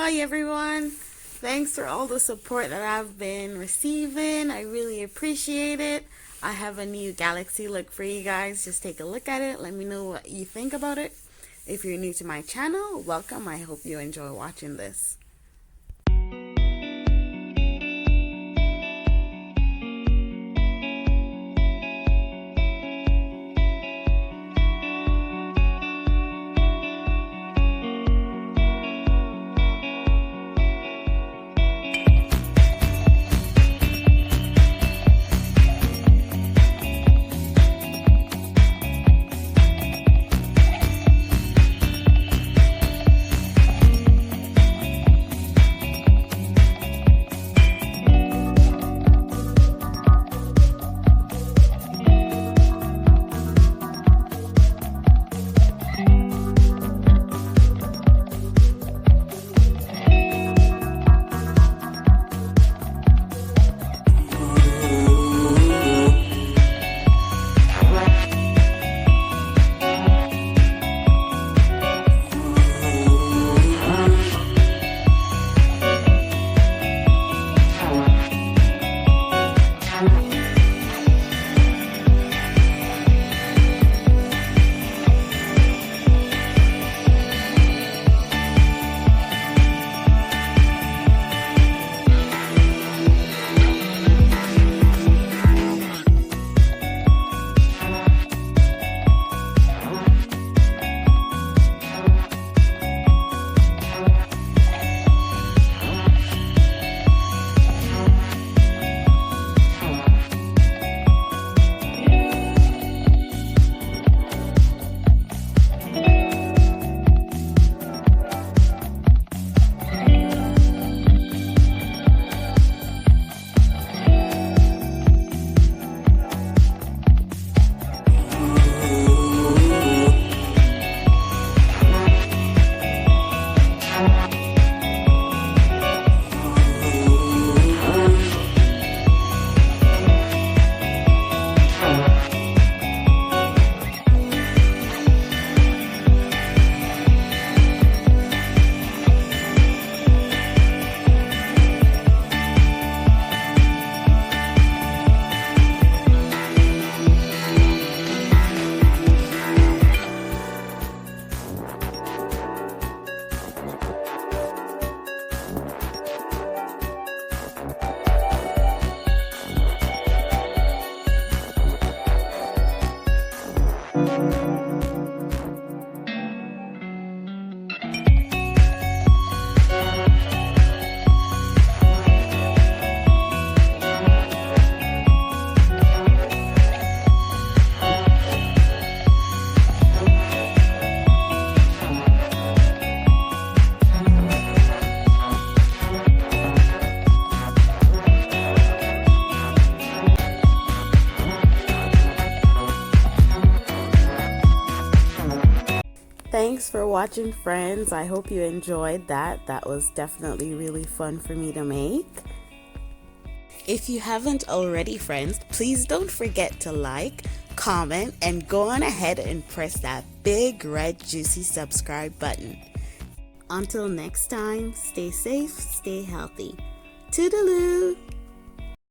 Hi everyone. Thanks for all the support that I've been receiving. I really appreciate it. I have a new galaxy look for you guys. Just take a look at it. Let me know what you think about it. If you're new to my channel, welcome. I hope you enjoy watching this. Thanks for watching, friends. I hope you enjoyed that. That was definitely really fun for me to make. If you haven't already, friends, please don't forget to like, comment, and go on ahead and press that big red juicy subscribe button. Until next time, stay safe, stay healthy. Toodaloo!